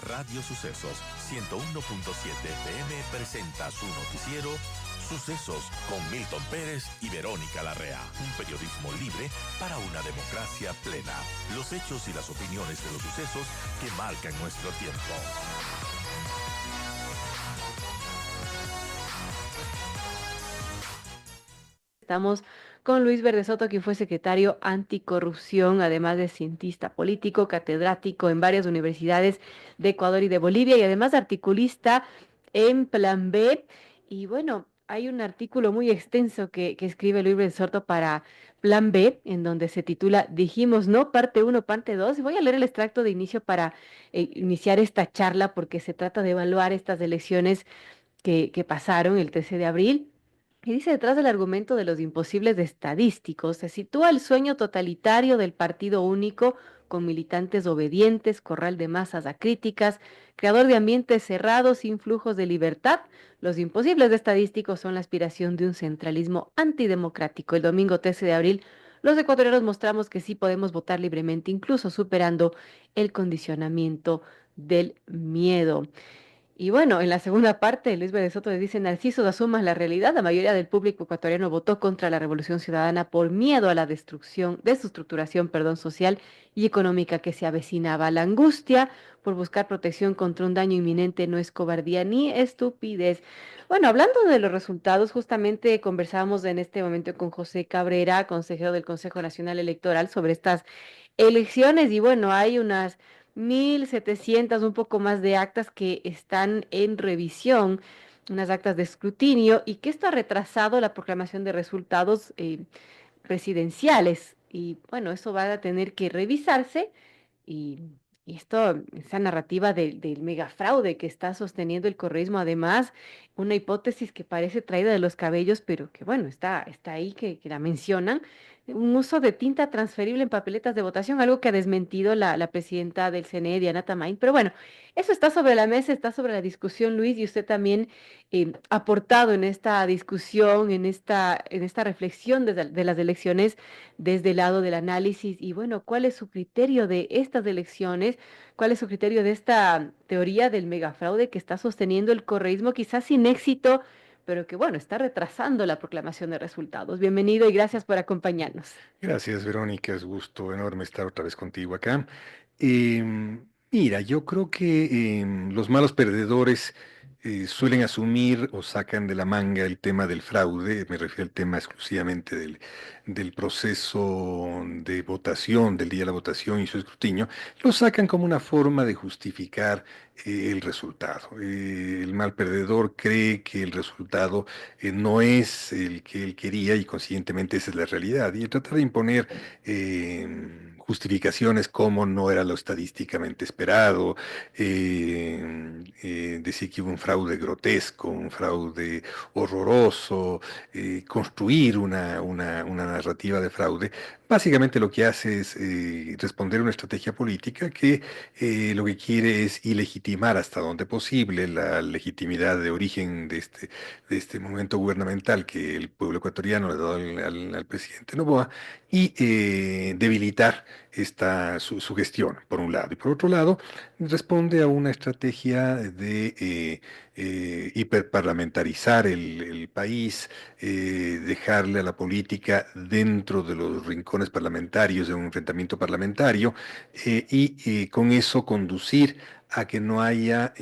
Radio Sucesos 101.7 FM presenta su noticiero Sucesos con Milton Pérez y Verónica Larrea. Un periodismo libre para una democracia plena. Los hechos y las opiniones de los sucesos que marcan nuestro tiempo. Estamos con Luis Verde Soto, quien fue secretario anticorrupción, además de cientista político, catedrático en varias universidades de Ecuador y de Bolivia, y además articulista en Plan B. Y bueno, hay un artículo muy extenso que escribe Luis Verde Soto para Plan B, en donde se titula Dijimos no, parte uno, parte 2. Y voy a leer el extracto de inicio para iniciar esta charla, porque se trata de evaluar estas elecciones que pasaron el 13 de abril. Y dice, detrás del argumento de los imposibles estadísticos, se sitúa el sueño totalitario del partido único, con militantes obedientes, corral de masas acríticas, creador de ambientes cerrados sin flujos de libertad. Los imposibles estadísticos son la aspiración de un centralismo antidemocrático. El domingo 13 de abril, los ecuatorianos mostramos que sí podemos votar libremente, incluso superando el condicionamiento del miedo. Y bueno, en la segunda parte, Luis Vélez Soto le dice, Narciso, asumas la realidad. La mayoría del público ecuatoriano votó contra la Revolución Ciudadana por miedo a la destrucción, desestructuración, perdón, social y económica que se avecinaba. La angustia por buscar protección contra un daño inminente no es cobardía ni estupidez. Bueno, hablando de los resultados, justamente conversábamos en este momento con José Cabrera, consejero del Consejo Nacional Electoral, sobre estas elecciones. Y bueno, hay unas 1.700, un poco más de actas que están en revisión, unas actas de escrutinio, y que esto ha retrasado la proclamación de resultados presidenciales. Y bueno, eso va a tener que revisarse. Y, y esto, esa narrativa del megafraude que está sosteniendo el correísmo, además, una hipótesis que parece traída de los cabellos, pero que bueno, está ahí, que la mencionan, un uso de tinta transferible en papeletas de votación, algo que ha desmentido la presidenta del CNE, Diana Tamain. Pero bueno, eso está sobre la mesa, está sobre la discusión, Luis, y usted también aportado en esta discusión, en esta reflexión de las elecciones desde el lado del análisis. Y bueno, ¿cuál es su criterio de estas elecciones? ¿Cuál es su criterio de esta teoría del megafraude que está sosteniendo el correísmo, quizás sin éxito, pero que bueno, está retrasando la proclamación de resultados? Bienvenido y gracias por acompañarnos. Gracias, Verónica. Es gusto enorme estar otra vez contigo acá. Mira, yo creo que los malos perdedores suelen asumir o sacan de la manga el tema del fraude. Me refiero al tema exclusivamente del proceso de votación, del día de la votación y su escrutinio. Lo sacan como una forma de justificar el resultado. El mal perdedor cree que el resultado no es el que él quería y consiguientemente esa es la realidad. Y tratar de imponer justificaciones como no era lo estadísticamente esperado, decir que hubo un fraude grotesco, un fraude horroroso, construir una narrativa de fraude, básicamente lo que hace es responder a una estrategia política que lo que quiere es ilegitimar hasta donde posible la legitimidad de origen de este momento gubernamental que el pueblo ecuatoriano le ha dado al presidente Noboa y debilitar su gestión, por un lado. Y por otro lado, responde a una estrategia de hiperparlamentarizar el país, dejarle a la política dentro de los rincones parlamentarios de un enfrentamiento parlamentario y con eso conducir a que no haya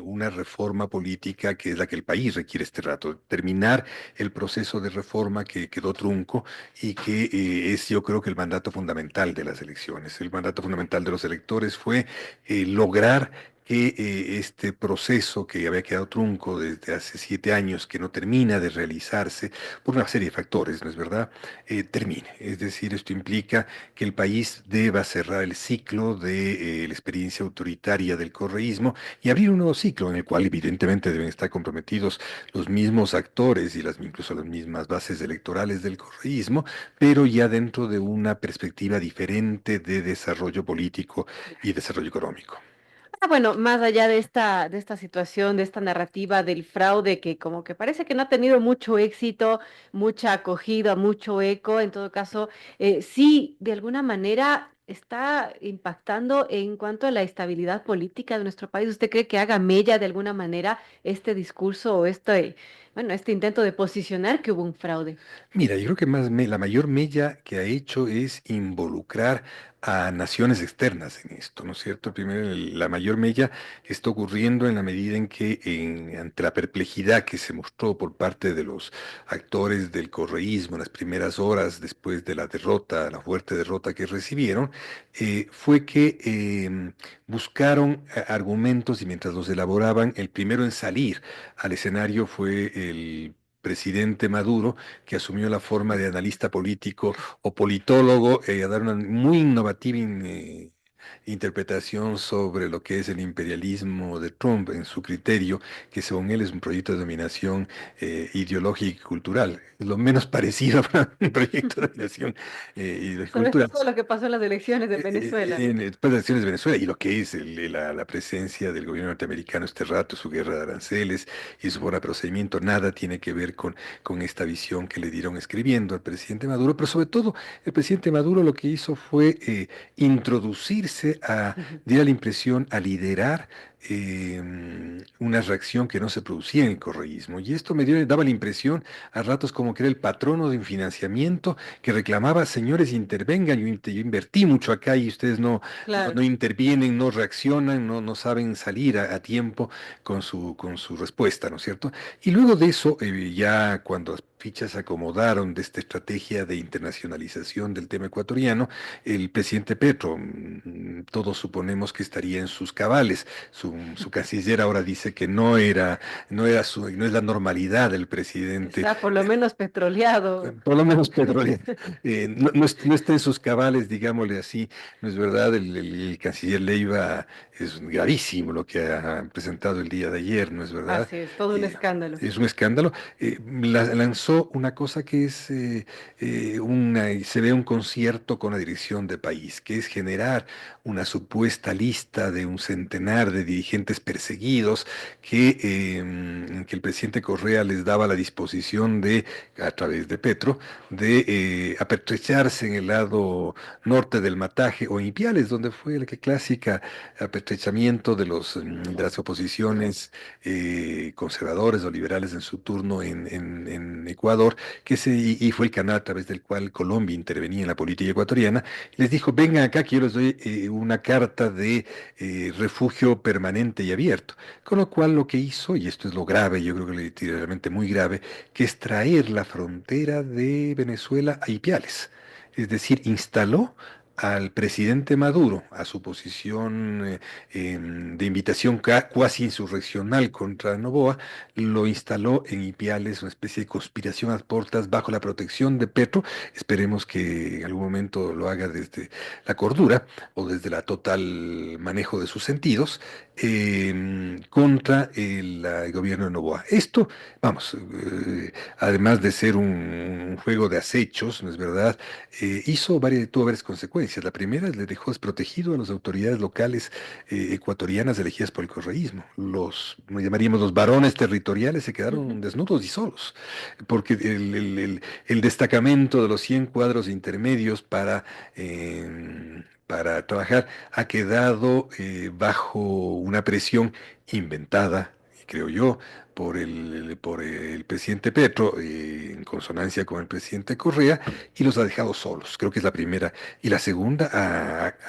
una reforma política que es la que el país requiere este rato, terminar el proceso de reforma que quedó trunco y que es yo creo que el mandato fundamental de las elecciones. El mandato fundamental de los electores fue lograr que este proceso que había quedado trunco desde hace 7 años, que no termina de realizarse por una serie de factores, ¿no es verdad? Termine. Es decir, esto implica que el país deba cerrar el ciclo de la experiencia autoritaria del correísmo y abrir un nuevo ciclo en el cual evidentemente deben estar comprometidos los mismos actores y incluso las mismas bases electorales del correísmo, pero ya dentro de una perspectiva diferente de desarrollo político y desarrollo económico. Bueno, más allá de esta situación, de esta narrativa del fraude que como que parece que no ha tenido mucho éxito, mucha acogida, mucho eco, en todo caso, sí, de alguna manera está impactando en cuanto a la estabilidad política de nuestro país? ¿Usted cree que haga mella de alguna manera este discurso o bueno, este intento de posicionar que hubo un fraude? Mira, yo creo que la mayor mella que ha hecho es involucrar a naciones externas en esto, ¿no es cierto? Primero, la mayor mella está ocurriendo en la medida en que, ante la perplejidad que se mostró por parte de los actores del correísmo en las primeras horas después de la derrota, la fuerte derrota que recibieron, fue que buscaron argumentos y mientras los elaboraban, el primero en salir al escenario fue el presidente Maduro, que asumió la forma de analista político o politólogo, a dar una muy innovativa interpretación sobre lo que es el imperialismo de Trump en su criterio, que según él es un proyecto de dominación ideológica y cultural. Es lo menos parecido a un proyecto de dominación ideológica y Sobre cultural. todo lo que pasó en las elecciones de Venezuela, ¿no? Después de las elecciones de Venezuela y lo que es la presencia del gobierno norteamericano este rato, su guerra de aranceles y su forma de procedimiento, nada tiene que ver con esta visión que le dieron escribiendo al presidente Maduro, pero sobre todo el presidente Maduro lo que hizo fue introducirse Ujú. diera la impresión, a liderar una reacción que no se producía en el correísmo. Y esto daba la impresión a ratos como que era el patrono de un financiamiento que reclamaba, señores, intervengan, yo invertí mucho acá y ustedes Claro. no intervienen, no reaccionan, no saben salir a tiempo con su respuesta, ¿no es cierto? Y luego de eso, ya cuando las fichas se acomodaron de esta estrategia de internacionalización del tema ecuatoriano, el presidente Petro, todos suponemos que estaría en sus cabales. Su canciller ahora dice que no es la normalidad del presidente. Está por lo menos petroleado. Por lo menos petróleo. No está en sus cabales, digámosle así. No es verdad, el canciller Leiva es gravísimo lo que ha presentado el día de ayer, ¿no es verdad? Así es, todo un escándalo. Es un escándalo. Lanzó una cosa que es, se ve un concierto con la dirección de país, que es generar una supuesta lista de un centenar de dirigentes perseguidos que el presidente Correa les daba la disposición de a través de Petro, de apertrecharse en el lado norte del Mataje o en Ipiales, donde fue el que clásica apertrechamiento de las oposiciones conservadores o liberales en su turno en Ecuador, y fue el canal a través del cual Colombia intervenía en la política ecuatoriana. Les dijo, vengan acá que yo les doy una carta de refugio permanente y abierto. Con lo cual lo que hizo, y esto es lo grave, yo creo que literalmente muy grave, que es traer la frontera de Venezuela a Ipiales. Es decir, instaló al presidente Maduro, a su posición de invitación cuasi insurreccional contra Noboa, lo instaló en Ipiales, una especie de conspiración a portas bajo la protección de Petro. Esperemos que en algún momento lo haga desde la cordura o desde la total manejo de sus sentidos contra el gobierno de Noboa. Esto, vamos, además de ser un juego de acechos, ¿no es verdad? Tuvo varias consecuencias. La primera, le dejó desprotegido a las autoridades locales ecuatorianas elegidas por el correísmo. Nos llamaríamos los varones territoriales, se quedaron Ujú. desnudos y solos, porque el destacamento de los 100 cuadros intermedios para trabajar ha quedado bajo una presión inventada, creo yo, por el presidente Petro, en consonancia con el presidente Correa, y los ha dejado solos. Creo que es la primera. Y la segunda,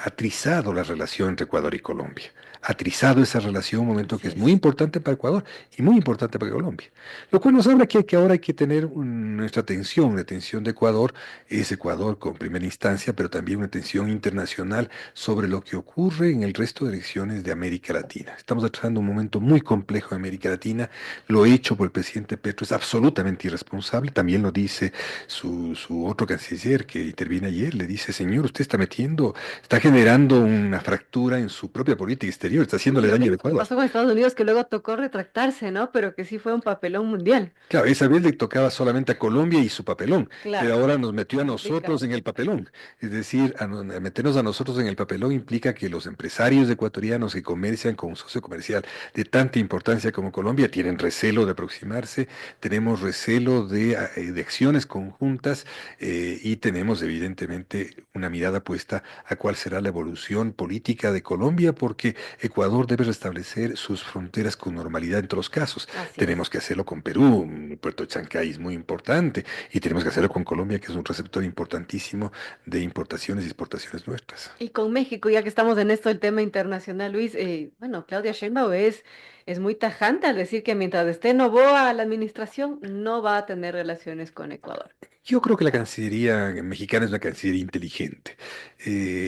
ha trizado la relación entre Ecuador y Colombia. Ha trizado esa relación, un momento que Así es muy es. importante para Ecuador y muy importante para Colombia. Lo cual nos habla que ahora hay que tener nuestra atención, la atención de Ecuador, es Ecuador con primera instancia, pero también una atención internacional sobre lo que ocurre en el resto de elecciones de América Latina. Estamos atravesando un momento muy complejo en América Latina. Lo hecho por el presidente Petro es absolutamente irresponsable. También lo dice su otro canciller que interviene ayer. Le dice, señor, usted está generando una fractura en su propia política exterior, está Y haciéndole lo daño mismo al que Ecuador. pasó con Estados Unidos, que luego tocó retractarse, ¿no? Pero que sí fue un papelón mundial. Claro, esa vez le tocaba solamente a Colombia y su papelón, pero Claro, ahora nos metió a nosotros complicado. en el papelón. Es decir, a meternos a nosotros en el papelón implica que los empresarios ecuatorianos que comercian con un socio comercial de tanta importancia como Colombia tienen recelo de aproximarse, tenemos recelo de acciones conjuntas y tenemos evidentemente una mirada puesta a cuál será la evolución política de Colombia, porque Ecuador debe restablecer sus fronteras con normalidad en todos los casos. Así es. Tenemos que hacerlo con Perú, el puerto de Chancay es muy importante, y tenemos que hacerlo con Colombia, que es un receptor importantísimo de importaciones y exportaciones nuestras. Y con México, ya que estamos en esto del tema internacional, Luis, bueno, Claudia Sheinbaum es muy tajante al decir que mientras esté Noboa a la administración, no va a tener relaciones con Ecuador. Yo creo que la Cancillería mexicana es una Cancillería inteligente.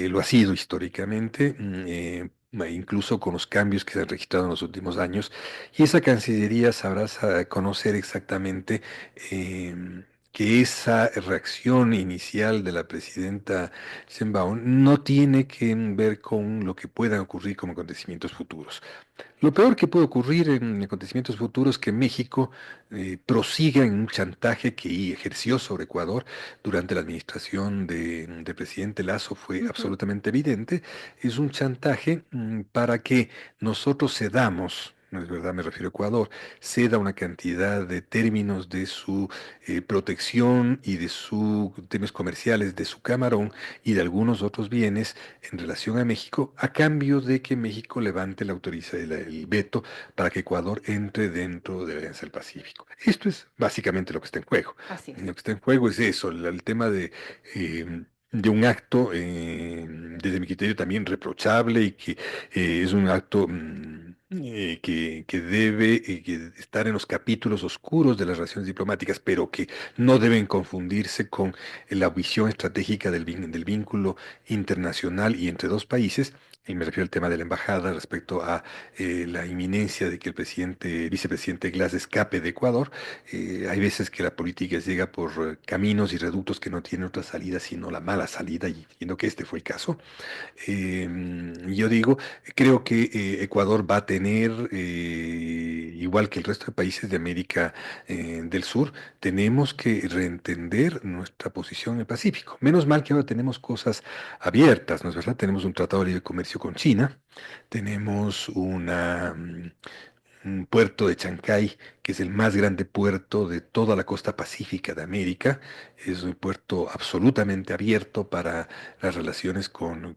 Lo ha sido históricamente, incluso con los cambios que se han registrado en los últimos años. Y esa Cancillería sabrá conocer exactamente que esa reacción inicial de la presidenta Sheinbaum no tiene que ver con lo que pueda ocurrir como acontecimientos futuros. Lo peor que puede ocurrir en acontecimientos futuros es que México prosiga en un chantaje que ejerció sobre Ecuador durante la administración del presidente Lazo, fue Ujú, absolutamente evidente. Es un chantaje para que nosotros cedamos. No es verdad, me refiero a Ecuador, ceda una cantidad de términos de su protección y de sus términos comerciales de su camarón y de algunos otros bienes en relación a México, a cambio de que México levante la autoriza el veto para que Ecuador entre dentro de la Alianza del Pacífico. Esto es básicamente lo que está en juego. así es. Lo que está en juego es eso, el tema de un acto, desde mi criterio también reprochable y que es un acto que debe que estar en los capítulos oscuros de las relaciones diplomáticas, pero que no deben confundirse con la visión estratégica del vínculo internacional y entre dos países. Y me refiero al tema de la embajada respecto a la inminencia de que vicepresidente Glass escape de Ecuador. Hay veces que la política llega por caminos y reductos que no tienen otra salida sino la mala salida, y entiendo que este fue el caso. Yo digo, creo que Ecuador va a tener, igual que el resto de países de América del Sur, tenemos que reentender nuestra posición en el Pacífico. Menos mal que ahora tenemos cosas abiertas, ¿no es verdad? Tenemos un tratado de libre comercio con China, tenemos un puerto de Chancay, que es el más grande puerto de toda la costa pacífica de América. Es un puerto absolutamente abierto para las relaciones con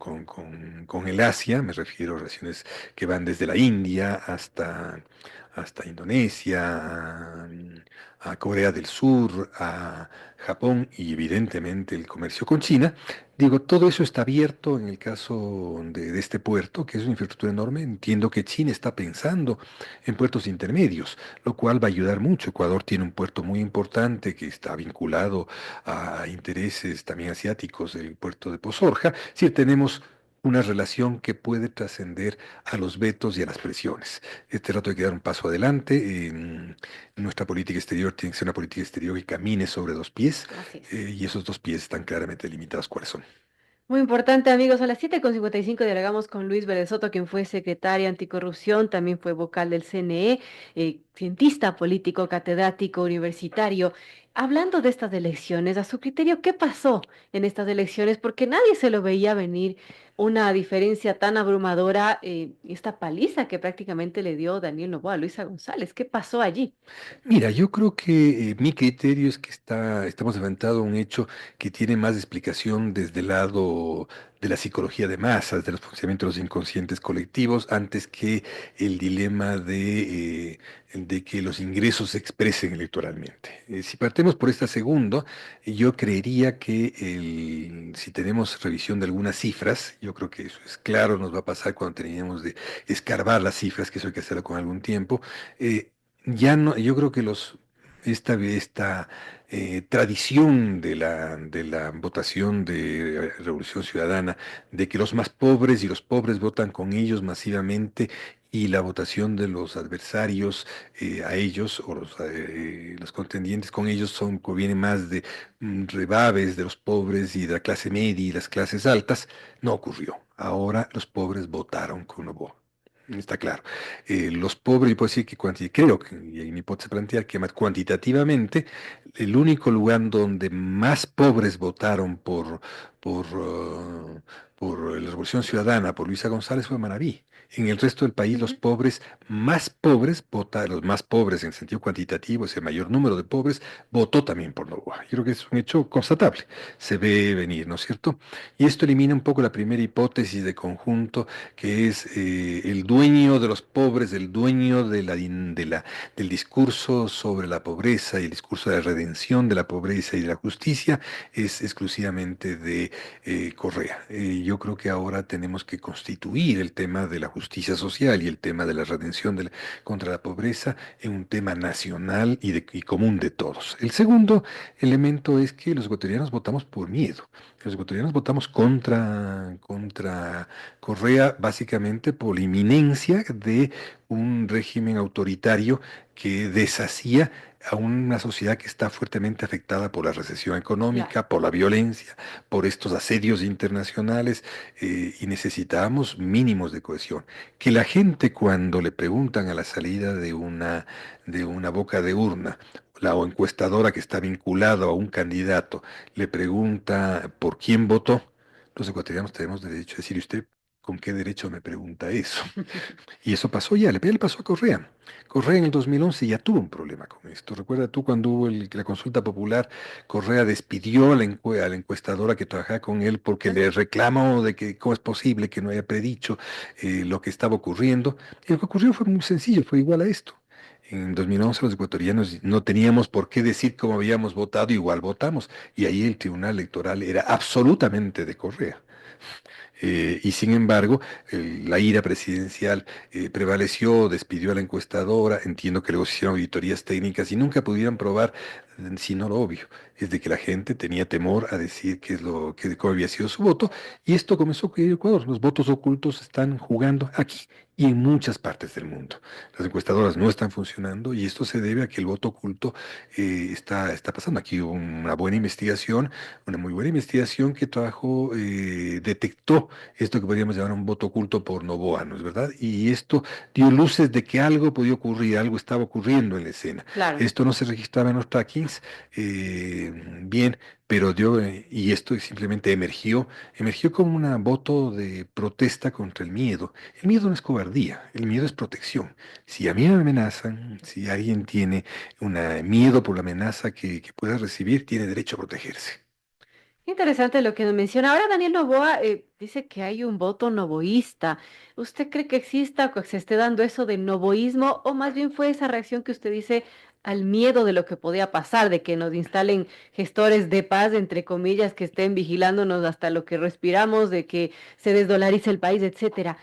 el Asia, me refiero a relaciones que van desde la India hasta Indonesia, a Corea del Sur, a Japón y evidentemente el comercio con China. Digo, todo eso está abierto en el caso de este puerto, que es una infraestructura enorme. Entiendo que China está pensando en puertos intermedios, lo cual va a ayudar mucho. Ecuador tiene un puerto muy importante que está vinculado a intereses también asiáticos, el puerto de Pozorja. Es decir, tenemos una relación que puede trascender a los vetos y a las presiones. Este rato hay que dar un paso adelante. Nuestra política exterior tiene que ser una política exterior que camine sobre dos pies, Así es. y esos dos pies están claramente limitados. ¿Cuáles son? Muy importante, amigos. A las 7:55 dialogamos con Luis Vélez Soto, quien fue secretario anticorrupción, también fue vocal del CNE, cientista político, catedrático universitario. Hablando de estas elecciones, a su criterio, ¿qué pasó en estas elecciones? Porque nadie se lo veía venir una diferencia tan abrumadora, esta paliza que prácticamente le dio Daniel Noboa a Luisa González. ¿Qué pasó allí? Mira, yo creo que mi criterio es que estamos enfrentando a un hecho que tiene más explicación desde el lado de la psicología de masas, de los funcionamientos de los inconscientes colectivos, antes que el dilema de que los ingresos se expresen electoralmente. Si partimos por esta segunda, yo creería que si tenemos revisión de algunas cifras, yo creo que eso es claro, nos va a pasar cuando terminemos de escarbar las cifras, que eso hay que hacerlo con algún tiempo. Ya no, yo creo que esta tradición de la votación de Revolución Ciudadana, de que los más pobres y los pobres votan con ellos masivamente, y la votación de los adversarios a ellos, o los contendientes con ellos, proviene más de rebaves de los pobres y de la clase media y las clases altas. No ocurrió. Ahora los pobres votaron con Noboa. Está claro. Los pobres, yo puedo decir que creo que, y hay una hipótesis plantear que más cuantitativamente, el único lugar donde más pobres votaron por por la Revolución Ciudadana, por Luisa González, fue Manabí. En el resto del país, los Ujú. pobres más pobres, los más pobres en sentido cuantitativo, ese mayor número de pobres, votó también por Noboa. Yo creo que es un hecho constatable, se ve venir, ¿no es cierto? Y esto elimina un poco la primera hipótesis de conjunto, que es el dueño de los pobres, el dueño del discurso sobre la pobreza y el discurso de la redención de la pobreza y de la justicia, es exclusivamente de Correa. Yo creo que ahora tenemos que constituir el tema de la justicia social y el tema de la redención contra la pobreza en un tema nacional y común de todos. El segundo elemento es que los ecuatorianos votamos por miedo. Los ecuatorianos votamos contra Correa básicamente por la inminencia de un régimen autoritario que deshacía a una sociedad que está fuertemente afectada por la recesión Claro. económica, por la violencia, por estos asedios internacionales, y necesitábamos mínimos de cohesión. Que la gente cuando le preguntan a la salida de una boca de urna, la o encuestadora que está vinculada a un candidato, le pregunta por quién votó, los ecuatorianos tenemos derecho a decir, ¿y usted con qué derecho me pregunta eso? Y eso pasó ya le pasó a Correa. Correa en el 2011 ya tuvo un problema con esto. Recuerda tú cuando hubo la consulta popular, Correa despidió a la encuestadora que trabajaba con él porque le reclamó de que cómo es posible que no haya predicho lo que estaba ocurriendo. Y lo que ocurrió fue muy sencillo, fue igual a esto. En 2011 los ecuatorianos no teníamos por qué decir cómo habíamos votado, igual votamos. Y ahí el Tribunal Electoral era absolutamente de Correa. Y sin embargo, la ira presidencial prevaleció, despidió a la encuestadora, entiendo que luego se hicieron auditorías técnicas y nunca pudieron probar sino lo obvio, es de que la gente tenía temor a decir cómo había sido su voto, y esto comenzó a ocurrir en Ecuador. Los votos ocultos están jugando aquí y en muchas partes del mundo. Las encuestadoras no están funcionando y esto se debe a que el voto oculto está pasando. Aquí hubo una buena investigación, una muy buena investigación que trabajó, detectó esto que podríamos llamar un voto oculto por Novoa, ¿no es verdad? Y esto dio luces de que algo podía ocurrir, algo estaba ocurriendo en la escena. Claro. Esto no se registraba en los trackings, bien, pero y esto simplemente emergió como un voto de protesta contra el miedo. El miedo no es cobardía, el miedo es protección. Si a mí me amenazan, si alguien tiene un miedo por la amenaza que pueda recibir, tiene derecho a protegerse. Interesante lo que nos menciona. Ahora Daniel Noboa dice que hay un voto novoísta. ¿Usted cree que exista o que se esté dando eso de novoísmo o más bien fue esa reacción que usted dice al miedo de lo que podía pasar, de que nos instalen gestores de paz, entre comillas, que estén vigilándonos hasta lo que respiramos, de que se desdolarice el país, etcétera?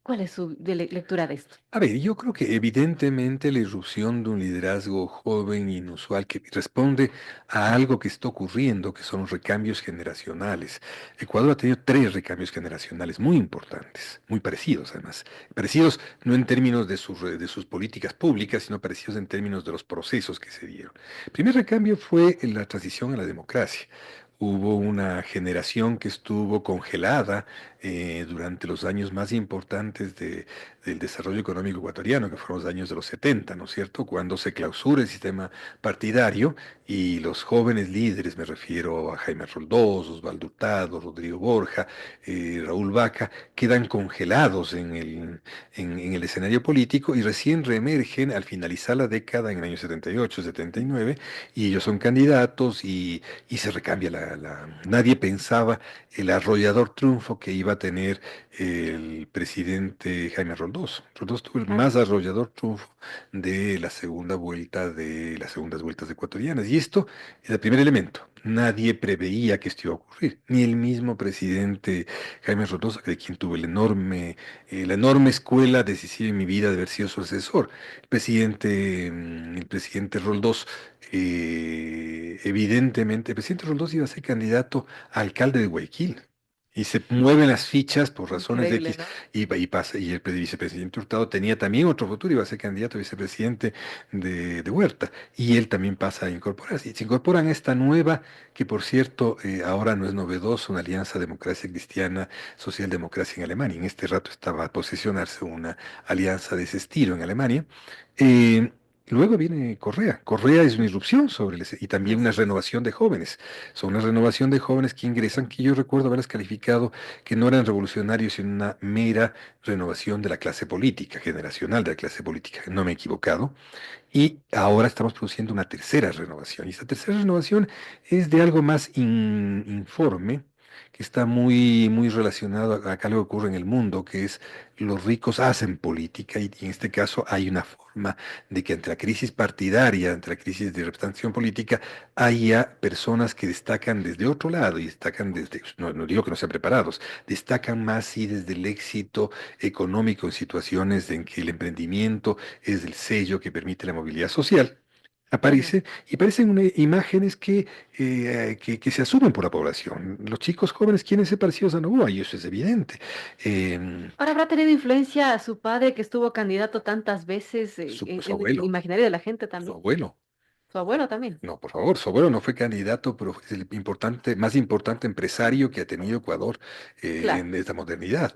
¿Cuál es su lectura de esto? A ver, yo creo que evidentemente la irrupción de un liderazgo joven, inusual, que responde a algo que está ocurriendo, que son los recambios generacionales. Ecuador ha tenido tres recambios generacionales muy importantes, muy parecidos además. Parecidos no en términos de sus políticas públicas, sino parecidos en términos de los procesos que se dieron. El primer recambio fue en la transición a la democracia. Hubo una generación que estuvo congelada durante los años más importantes del desarrollo económico ecuatoriano, que fueron los años de los 70, ¿no es cierto? Cuando se clausura el sistema partidario y los jóvenes líderes, me refiero a Jaime Roldós, Osvaldo Hurtado, Rodrigo Borja, Raúl Vaca, quedan congelados en el escenario político y recién reemergen al finalizar la década en el año 78, 79, y ellos son candidatos y se recambia Nadie pensaba el arrollador triunfo que iba a tener el presidente Jaime Roldós. Roldós tuvo el Claro. más arrollador triunfo de las segundas vueltas ecuatorianas. Y esto es el primer elemento. Nadie preveía que esto iba a ocurrir, ni el mismo presidente Jaime Roldós, de quien tuve la enorme escuela decisiva en mi vida de haber sido su asesor. El presidente Roldós, evidentemente, el presidente Roldós iba a ser candidato a alcalde de Guayaquil. Y se mueven las fichas por razones Increíble, X ¿no? y pasa. Y el vicepresidente Hurtado tenía también otro futuro, iba a ser candidato a vicepresidente de Huerta. Y él también pasa a incorporarse. Y se incorporan a esta nueva, que por cierto, ahora no es novedoso, una alianza democracia cristiana, socialdemocracia en Alemania. En este rato estaba a posesionarse una alianza de ese estilo en Alemania. Eh, Luego viene Correa. Correa es una irrupción y también una Así es. renovación de jóvenes. Son una renovación de jóvenes que ingresan, que yo recuerdo haberlas calificado que no eran revolucionarios, sino una mera renovación de la clase política, generacional de la clase política. No me he equivocado. Y ahora estamos produciendo una tercera renovación. Y esta tercera renovación es de algo más informe, que está muy relacionado a algo que ocurre en el mundo, que es los ricos hacen política y en este caso hay una forma de que ante la crisis partidaria, ante la crisis de representación política, haya personas que destacan desde otro lado y destacan desde, no digo que no sean preparados, destacan más y desde el éxito económico en situaciones en que el emprendimiento es el sello que permite la movilidad social. Ujú. Aparece y parecen imágenes que se asumen por la población. Los chicos jóvenes quieren ser parecidos a Novoa y eso es evidente. Em, Ahora habrá tenido influencia a su padre que estuvo candidato tantas veces su en el abuelo, imaginario de la gente su también. abuelo. Su abuelo también. No, por favor, su abuelo no fue candidato, pero es el más importante empresario que ha tenido Ecuador Claro. en esta modernidad.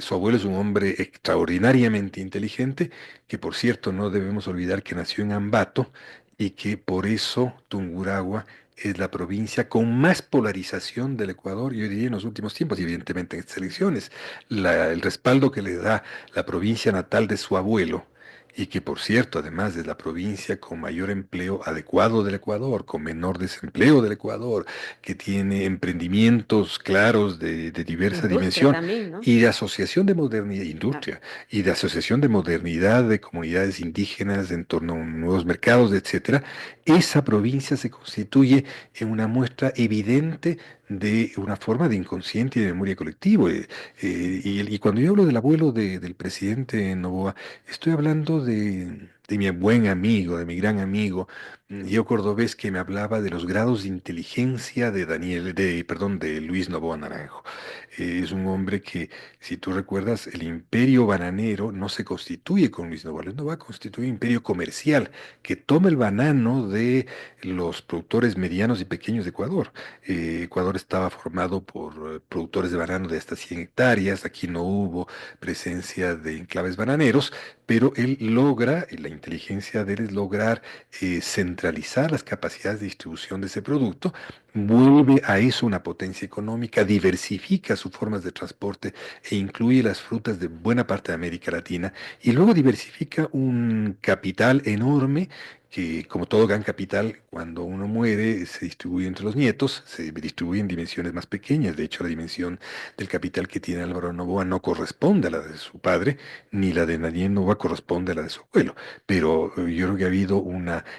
Su abuelo es un hombre extraordinariamente inteligente, que por cierto no debemos olvidar que nació en Ambato y que por eso Tungurahua es la provincia con más polarización del Ecuador, yo diría en los últimos tiempos, y evidentemente en estas elecciones. El respaldo que le da la provincia natal de su abuelo y que por cierto, además es la provincia con mayor empleo adecuado del Ecuador, con menor desempleo del Ecuador, que tiene emprendimientos claros de diversa Industria dimensión también, ¿no? y de asociación de modernidad, Ah, industria, y de asociación de modernidad de comunidades indígenas en torno a nuevos mercados, etcétera, esa provincia se constituye en una muestra evidente de una forma de inconsciente y de memoria colectivo. Y cuando yo hablo del abuelo del presidente Noboa, estoy hablando de mi buen amigo, de mi gran amigo, yo cordobés que me hablaba de los grados de inteligencia perdón, de Luis Noboa Naranjo. Es un hombre que, si tú recuerdas, el imperio bananero no se constituye con Luis Noboa. Luis Noboa constituye un imperio comercial que toma el banano de los productores medianos y pequeños de Ecuador. Ecuador estaba formado por productores de banano de hasta 100 hectáreas. Aquí no hubo presencia de enclaves bananeros, pero él logra, la inteligencia de él es lograr centralizar las capacidades de distribución de ese producto, vuelve a eso una potencia económica, diversifica sus formas de transporte e incluye las frutas de buena parte de América Latina y luego diversifica un capital enorme que, como todo gran capital, cuando uno muere, se distribuye entre los nietos, se distribuye en dimensiones más pequeñas. De hecho, la dimensión del capital que tiene Álvaro Noboa no corresponde a la de su padre, ni la de Daniel Noboa corresponde a la de su abuelo. Pero yo creo que ha habido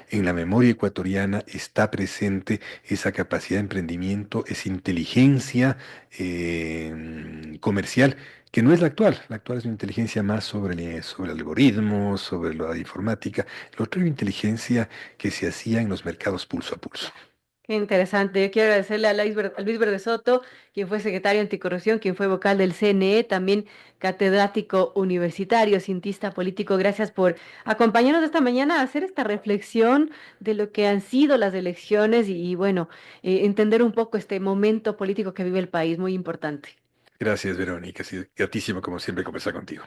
en la memoria ecuatoriana está presente esa capacidad de emprendimiento, esa inteligencia comercial, que no es la actual. La actual es una inteligencia más sobre algoritmos, sobre la informática. Lo otro es inteligencia que se hacía en los mercados pulso a pulso. qué interesante. Yo quiero agradecerle a Luis Verde Soto, quien fue secretario anticorrupción, quien fue vocal del CNE, también catedrático universitario, cientista político. Gracias por acompañarnos esta mañana a hacer esta reflexión de lo que han sido las elecciones y bueno, entender un poco este momento político que vive el país, muy importante. Gracias, Verónica. Ha sido gratísimo, como siempre, conversar contigo.